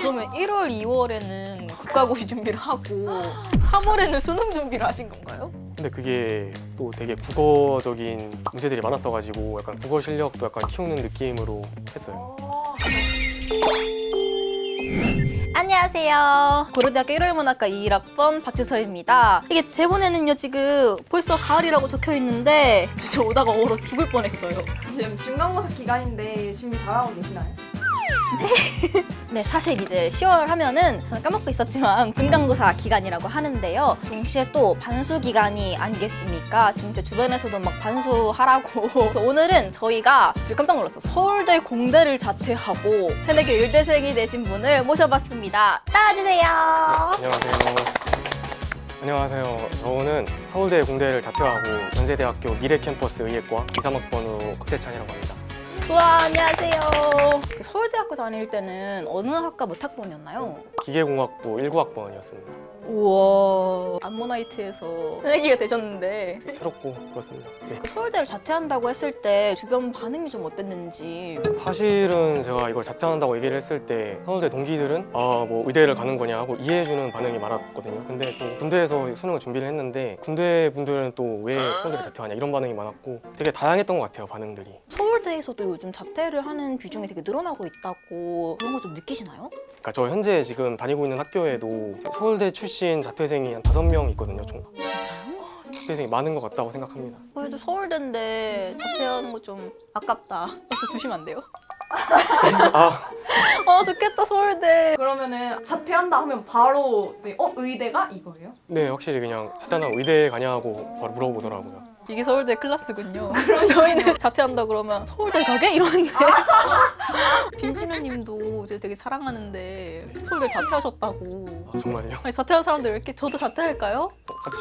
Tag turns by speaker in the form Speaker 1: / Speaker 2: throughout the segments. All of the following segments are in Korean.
Speaker 1: 그러면 1월, 2월에는 국가고시 준비를 하고 3월에는 수능 준비를 하신 건가요?
Speaker 2: 근데 그게 또 되게 국어적인 문제들이 많았어가지고 약간 국어 실력도 약간 키우는 느낌으로 했어요.
Speaker 1: 안녕하세요. 고려대학교 1월문학과 21학번 박주서입니다. 이게 대본에는요 지금 벌써 가을이라고 적혀 있는데 진짜 오다가 얼어 죽을 뻔했어요.
Speaker 3: 지금 중간고사 기간인데 준비 잘하고 계시나요?
Speaker 1: 네, 사실 이제 10월 하면은 저는 까먹고 있었지만 중간고사 기간이라고 하는데요. 동시에 또 반수 기간이 아니겠습니까? 지금 제 주변에서도 막 반수하라고. 그래서 오늘은 저희가 지금 깜짝 놀랐어. 서울대 공대를 자퇴하고 새내기 의대생이 되신 분을 모셔봤습니다. 따라주세요.
Speaker 2: 안녕하세요. 안녕하세요. 저는 서울대 공대를 자퇴하고 연세대학교 미래캠퍼스 의예과 2, 3학번으로 박재찬이라고 합니다.
Speaker 1: 우와, 안녕하세요. 서울대학교 다닐 때는 어느 학과 몇 학번이었나요?
Speaker 2: 기계공학부 19학번이었습니다.
Speaker 1: 우와, 암모나이트에서 새내기가 되셨는데
Speaker 2: 새롭고 그렇습니다. 네.
Speaker 1: 서울대를 자퇴한다고 했을 때 주변 반응이 좀 어땠는지.
Speaker 2: 사실은 제가 이걸 자퇴한다고 얘기를 했을 때 서울대 동기들은 뭐 의대를 가는 거냐 하고 이해해주는 반응이 많았거든요. 근데 또 군대에서 수능을 준비를 했는데 군대 분들은 또 왜 서울대를 자퇴하냐 이런 반응이 많았고 되게 다양했던 것 같아요, 반응들이.
Speaker 1: 서울대에서도 요즘 자퇴를 하는 비중이 되게 늘어나고 있다고 그런 거 좀 느끼시나요?
Speaker 2: 그러니까 저 현재 지금 다니고 있는 학교에도 서울대 출신 자퇴생이 한 5명 있거든요, 총.
Speaker 1: 진짜요?
Speaker 2: 자퇴생이 많은 것 같다고 생각합니다.
Speaker 1: 그래도 서울대인데 자퇴하는 거 좀 아깝다. 저 주시면 안 돼요?
Speaker 2: 아,
Speaker 1: 좋겠다 서울대.
Speaker 3: 그러면은 자퇴한다 하면 바로 네, 의대가 이거예요?
Speaker 2: 네, 확실히 그냥 자퇴하면 의대에 가냐고 바로 물어보더라고요.
Speaker 1: 이게 서울대 클래스군요. 그럼 저희는 자퇴한다 그러면 서울대 가게? 이러는데 빈진우님도 이제 되게 사랑하는데 서울대 자퇴하셨다고.
Speaker 2: 아, 정말요?
Speaker 1: 아니 자퇴한 사람들 왜 이렇게 저도 자퇴할까요?
Speaker 2: 같이.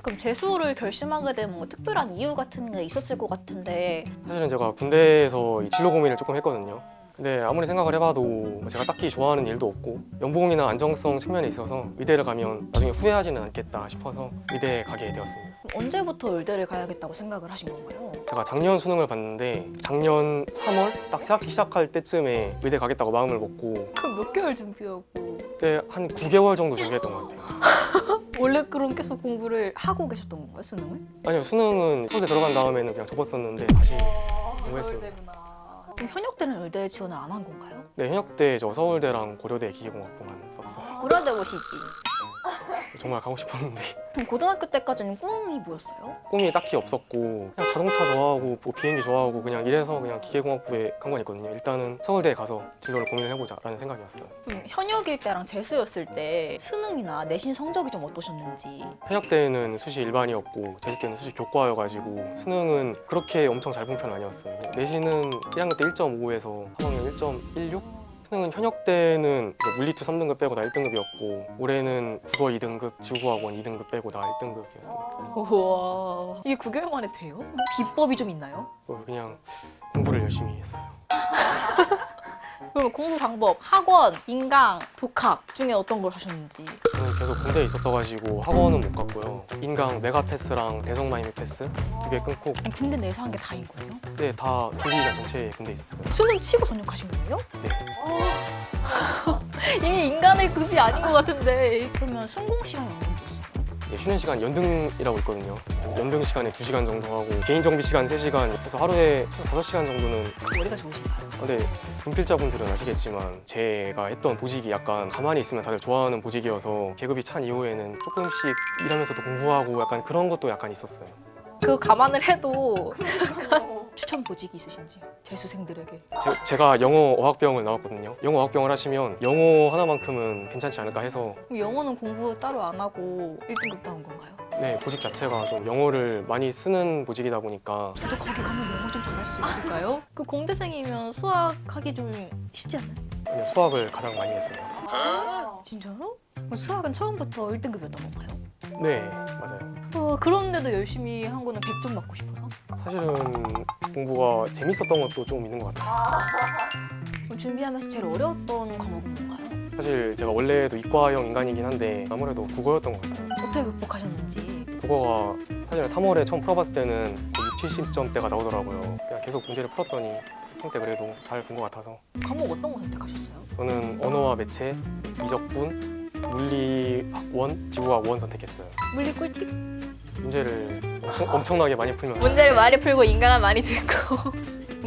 Speaker 1: 그럼 재수를 결심하게 된 뭐 특별한 이유 같은 게 있었을 것 같은데.
Speaker 2: 사실은 제가 군대에서 이 진로 고민을 조금 했거든요. 근데 아무리 생각을 해봐도 제가 딱히 좋아하는 일도 없고 연봉이나 안정성 측면에 있어서 의대를 가면 나중에 후회하지는 않겠다 싶어서 의대에 가게 되었습니다.
Speaker 1: 그럼 언제부터 의대를 가야겠다고 생각을 하신 건가요?
Speaker 2: 제가 작년 수능을 봤는데 작년 3월 딱 새학기 시작할 때쯤에 의대 가겠다고 마음을 먹고
Speaker 1: 그럼 몇 개월 준비하고.
Speaker 2: 그때 한 9개월 정도 준비했던 것 같아요.
Speaker 1: 원래 그럼 계속 공부를 하고 계셨던 건가요, 수능을?
Speaker 2: 아니요, 수능은 서울대 들어간 다음에는 그냥 접었었는데 다시 공부했습니다.
Speaker 1: 그럼 현역 때는 의대 지원을 안 한 건가요?
Speaker 2: 네, 현역 때 저 서울대랑 고려대 기계공학부만 썼어요.
Speaker 1: 고려대 오시지.
Speaker 2: 정말 가고 싶었는데
Speaker 1: 그럼 고등학교 때까지는 꿈이 뭐였어요?
Speaker 2: 꿈이 딱히 없었고 그냥 자동차 좋아하고 뭐 비행기 좋아하고 그냥 이래서 그냥 기계공학부에 간 거였거든요. 일단은 서울대에 가서 진로를 고민을 해보자라는 생각이었어요.
Speaker 1: 그럼 현역일 때랑 재수였을 때 수능이나 내신 성적이 좀 어떠셨는지.
Speaker 2: 현역 때는 수시 일반이었고 재수 때는 수시 교과여가지고 수능은 그렇게 엄청 잘 본 편은 아니었어요. 내신은 1학년 때 1.5에서 3학년 1.16? 수능은 현역 때는 물리투 3등급 빼고 다 1등급이었고 올해는 국어 2등급, 지구과학원 2등급 빼고 다 1등급이었습니다.
Speaker 1: 우와, 이게 9개월 만에 돼요? 비법이 좀 있나요?
Speaker 2: 그냥 공부를 열심히 했어요.
Speaker 1: 그럼 공부 방법, 학원, 인강, 독학 중에 어떤 걸 하셨는지.
Speaker 2: 저는 계속 군대에 있었어가지고 학원은 못 갔고요. 인강 메가 패스랑 대성 마이미 패스 2개 끊고
Speaker 1: 그럼 군대 내에서 한 게 다인 거예요?
Speaker 2: 그때 다 준비기간 전체에 군대에 있었어요.
Speaker 1: 수능 치고 전역하신 거예요?
Speaker 2: 네.
Speaker 1: 이게 인간의 급이 아닌 것 같은데. 그러면 순공 시간이 어느 정도 있어요?
Speaker 2: 네, 쉬는 시간 연등이라고 있거든요. 그래서 연등 시간에 2시간 정도 하고 개인 정비 시간 3시간 해서 하루에 5시간 정도는.
Speaker 1: 머리가 좋으신가요?
Speaker 2: 근데 분필자분들은 아시겠지만 제가 했던 보직이 약간 가만히 있으면 다들 좋아하는 보직이어서 계급이 찬 이후에는 조금씩 일하면서도 공부하고 약간 그런 것도 약간 있었어요.
Speaker 1: 그 감안을 해도 추천 보직이 있으신지 재수생들에게.
Speaker 2: 제가 영어 어학병을 나왔거든요. 영어 어학병을 하시면 영어 하나만큼은 괜찮지 않을까 해서.
Speaker 1: 그럼 영어는 공부 따로 안 하고 1등급 따온 건가요?
Speaker 2: 네, 보직 자체가 좀 영어를 많이 쓰는 보직이다 보니까.
Speaker 1: 저도 거기 가면 영어 좀 잘할 수 있을까요? 그 공대생이면 수학하기 좀 쉽지 않나요?
Speaker 2: 그냥 수학을 가장 많이 했어요.
Speaker 1: 진짜로? 그럼 수학은 처음부터 1등급이었던 건가요?
Speaker 2: 네, 맞아요.
Speaker 1: 그런데도 열심히 한 거는 100점 맞고 싶어서?
Speaker 2: 사실은 공부가 재밌었던 것도 좀 있는 것 같아요.
Speaker 1: 그럼 준비하면서 제일 어려웠던 과목은 뭔가요?
Speaker 2: 사실 제가 원래도 이과형 인간이긴 한데 아무래도 국어였던 것 같아요.
Speaker 1: 어떻게 극복하셨는지.
Speaker 2: 국어가 사실 3월에 처음 풀어봤을 때는 거의 60, 70점대가 나오더라고요. 그냥 계속 문제를 풀었더니 평때 그래도 잘 본 것 같아서.
Speaker 1: 과목 어떤 거 선택하셨어요?
Speaker 2: 저는 언어와 매체, 미적분, 물리학원, 지구과학원 선택했어요.
Speaker 1: 물리 꿀팁?
Speaker 2: 문제를 엄청나게 많이 풀면
Speaker 1: 문제를 많이 풀고 인강을 많이 듣고.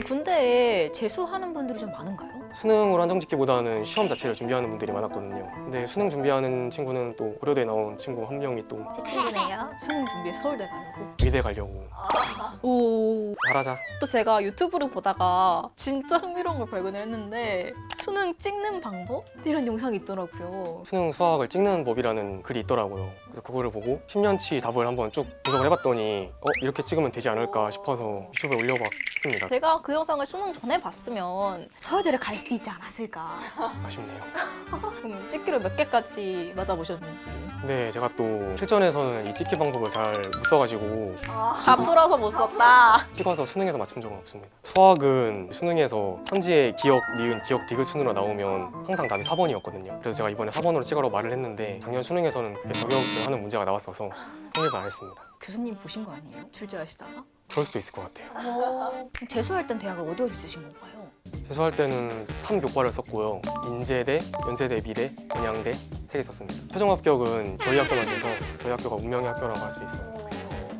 Speaker 1: 군대에 재수하는 분들이 좀 많은가요?
Speaker 2: 수능으로 한정짓기보다는 시험 자체를 준비하는 분들이 많았거든요. 근데 수능 준비하는 친구는 또 고려대 나온 친구 한 명이 또
Speaker 1: 제 친구네요. 수능 준비해 서울대 가려고.
Speaker 2: 의대 가려고.
Speaker 1: 오.
Speaker 2: 잘하자.
Speaker 1: 또 제가 유튜브를 보다가 진짜 흥미로운 걸 발견을 했는데 수능 찍는 방법? 이런 영상이 있더라고요.
Speaker 2: 수능 수학을 찍는 법이라는 글이 있더라고요. 그래서 그거를 보고 10년치 답을 한번 쭉 분석을 해봤더니 이렇게 찍으면 되지 않을까 싶어서 유튜브에 올려봤습니다.
Speaker 1: 제가 그 영상을 수능 전에 봤으면 서울대를 갈 수도 있지 않았을까.
Speaker 2: 아쉽네요.
Speaker 1: 그럼 찍기로 몇 개까지 맞아보셨는지.
Speaker 2: 근데 제가 또 실전에서는 이 찍기 방법을 잘 못 써가지고
Speaker 1: 다 풀어서 못 썼다.
Speaker 2: 찍어서 수능에서 맞춘 적은 없습니다. 수학은 수능에서 선지의 기억, 니은, 기억, 디귿 순으로 나오면 항상 답이 4번이었거든요. 그래서 제가 이번에 4번으로 찍으라고 말을 했는데 작년 수능에서는 그게 저격을 하는 문제가 나왔어서 성립을 안 했습니다.
Speaker 1: 교수님 보신 거 아니에요? 출제하시다가?
Speaker 2: 그럴 수도 있을 것 같아요.
Speaker 1: 재수할 땐 대학을 어디 쓰신 건가요?
Speaker 2: 재수할 때는 3교과를 썼고요. 인제대, 연세대, 미대, 건양대 3개 썼습니다. 최종 합격은 저희 학교만 돼서 저희 학교가 운명의 학교라고 할 수 있어요.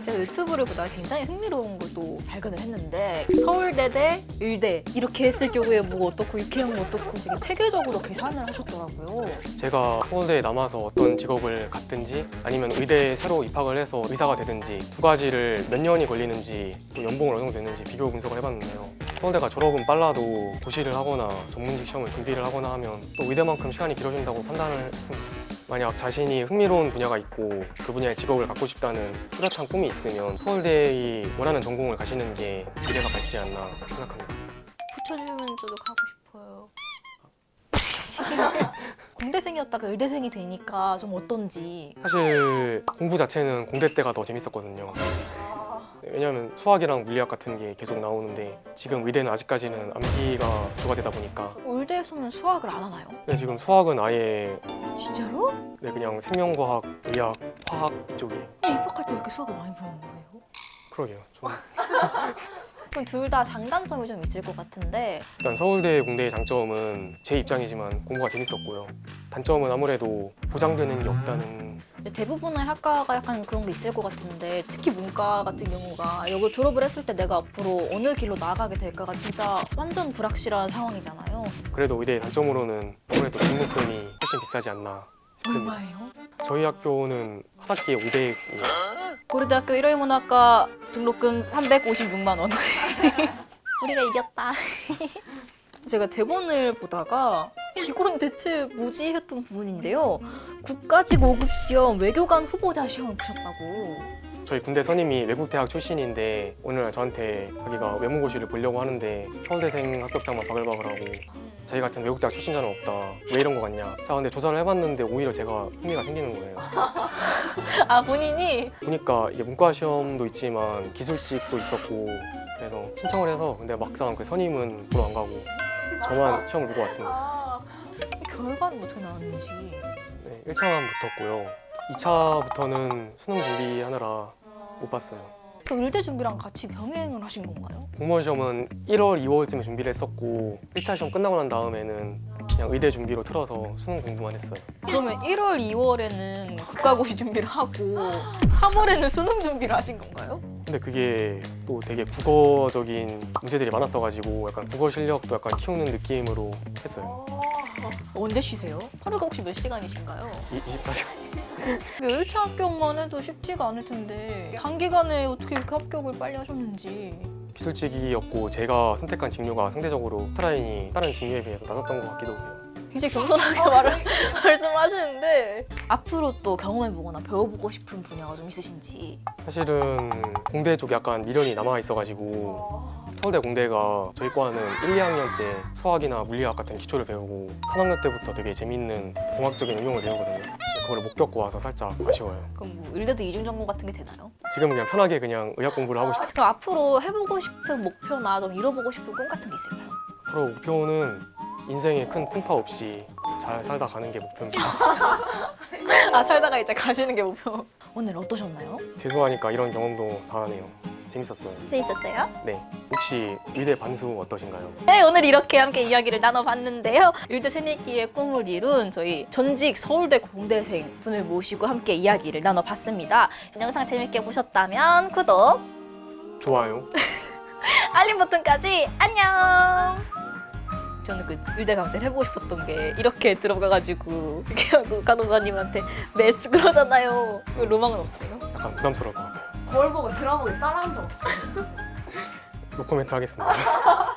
Speaker 1: 제가 유튜브를 보다가 굉장히 흥미로운 걸 또 발견을 했는데 서울대 대 의대 이렇게 했을 경우에 뭐 어떻고 이렇게 하면 어떻고 되게 체계적으로 계산을 하셨더라고요.
Speaker 2: 제가 서울대에 남아서 어떤 직업을 갖든지 아니면 의대에 새로 입학을 해서 의사가 되든지 두 가지를 몇 년이 걸리는지 또 연봉을 어느 정도 되는지 비교 분석을 해봤는데요. 서울대가 졸업은 빨라도 고시를 하거나 전문직 시험을 준비를 하거나 하면 또 의대만큼 시간이 길어진다고 판단을 했습니다. 만약 자신이 흥미로운 분야가 있고 그 분야의 직업을 갖고 싶다는 뚜렷한 꿈이 있으면 서울대의 원하는 전공을 가시는 게 미래가 밝지 않나 생각합니다.
Speaker 1: 붙여주면 저도 가고 싶어요. 공대생이었다가 의대생이 되니까 좀 어떤지.
Speaker 2: 사실 공부 자체는 공대 때가 더 재밌었거든요. 왜냐하면 수학이랑 물리학 같은 게 계속 나오는데 지금 의대는 아직까지는 암기가 주가 되다 보니까
Speaker 1: 의대에서는 수학을 안 하나요?
Speaker 2: 근데 지금 수학은 아예
Speaker 1: 진짜로?
Speaker 2: 그냥 생명과학, 의학, 화학 쪽이
Speaker 1: 입학할 때 왜 이렇게 수학을 많이 보는 거예요?
Speaker 2: 그러게요. 좀
Speaker 1: 그럼 둘 다 장단점이 좀 있을 것 같은데
Speaker 2: 일단 서울대, 공대의 장점은 제 입장이지만 공부가 재밌었고요. 단점은 아무래도 보장되는 게 없다는.
Speaker 1: 대부분의 학과가 약간 그런 게 있을 것 같은데 특히 문과 같은 경우가 여기 졸업을 했을 때 내가 앞으로 어느 길로 나아가게 될까가 진짜 완전 불확실한 상황이잖아요.
Speaker 2: 그래도 의대의 단점으로는 아무래도 등록금이 훨씬 비싸지 않나 싶습니다.
Speaker 1: 얼마예요?
Speaker 2: 저희 학교는 한 학기에 500이에요.
Speaker 1: 고려대학교 일요일문학과 등록금 356만 원. 우리가 이겼다. 제가 대본을 보다가 이건 대체 뭐지 했던 부분인데요. 국가직 5급 시험 외교관 후보자 시험을 보셨다고.
Speaker 2: 저희 군대 선임이 외국대학 출신인데 오늘 저한테 자기가 외문고시를 보려고 하는데 서울대생 합격자만 바글바글하고 자기 같은 외국대학 출신자는 없다. 왜 이런 거 같냐. 자 근데 조사를 해봤는데 오히려 제가 흥미가 생기는 거예요.
Speaker 1: 아 본인이?
Speaker 2: 보니까 이게 문과 시험도 있지만 기술직도 있었고 그래서 신청을 해서 근데 막상 그 선임은 보러 안 가고 저만 시험을 보고 왔습니다.
Speaker 1: 결과는 어떻게 나왔는지.
Speaker 2: 네, 1차만 붙었고요. 2차부터는 수능 준비하느라 못 봤어요.
Speaker 1: 그 의대 준비랑 같이 병행을 하신 건가요?
Speaker 2: 공무원 시험은 1월, 2월쯤에 준비를 했었고 1차 시험 끝나고 난 다음에는 그냥 의대 준비로 틀어서 수능 공부만 했어요.
Speaker 1: 그러면 1월, 2월에는 국가고시 준비를 하고 3월에는 수능 준비를 하신 건가요?
Speaker 2: 근데 그게 또 되게 국어적인 문제들이 많았어가지고 약간 국어 실력도 약간 키우는 느낌으로 했어요.
Speaker 1: 언제 쉬세요? 하루가 혹시 몇 시간이신가요?
Speaker 2: 24시간.
Speaker 1: 1차 합격만 해도 쉽지가 않을 텐데 단기간에 어떻게 이렇게 합격을 빨리 하셨는지.
Speaker 2: 기술직이었고 제가 선택한 직무가 상대적으로 트라인이 다른 직무에 비해서 낮았던 것 같기도 해요.
Speaker 1: 굉장히 겸손하게 말씀하시는데 앞으로 또 경험해보거나 배워보고 싶은 분야가 좀 있으신지.
Speaker 2: 사실은 공대 쪽에 약간 미련이 남아있어가지고 서울대 공대가 저희 과는 1, 2학년 때 수학이나 물리학 같은 기초를 배우고 3학년 때부터 되게 재밌는 공학적인 응용을 배우거든요. 그걸 못 겪고 와서 살짝 아쉬워요.
Speaker 1: 그럼 뭐 의대도 이중전공 같은 게 되나요?
Speaker 2: 지금은 그냥 편하게 그냥 의학 공부를 하고 싶어요.
Speaker 1: 그럼 앞으로 해보고 싶은 목표나 좀 이뤄보고 싶은 꿈 같은 게 있을까요?
Speaker 2: 앞으로 목표는 인생에 큰 풍파 없이 잘 살다 가는 게 목표입니다.
Speaker 1: 아 살다가 이제 가시는 게 목표. 오늘 어떠셨나요?
Speaker 2: 재수하니까 이런 경험도 다 하네요. 재밌었어요.
Speaker 1: 재밌었어요?
Speaker 2: 네. 혹시 의대 반수 어떠신가요?
Speaker 1: 네, 오늘 이렇게 함께 이야기를 나눠봤는데요. 의대 새내기의 꿈을 이룬 저희 전직 서울대 공대생 분을 모시고 함께 이야기를 나눠봤습니다. 영상 재밌게 보셨다면 구독,
Speaker 2: 좋아요.
Speaker 1: 알림 버튼까지 안녕! 저는 그 의대 강제를 해보고 싶었던 게 이렇게 들어가가지고 이렇게 하고 간호사님한테 메스 그러잖아요. 그 로망은 없어요?
Speaker 2: 약간 부담스러울 것 같아요.
Speaker 3: 거울 보고 드라마를 따라한 적 없어요.
Speaker 2: 노코멘트 하겠습니다.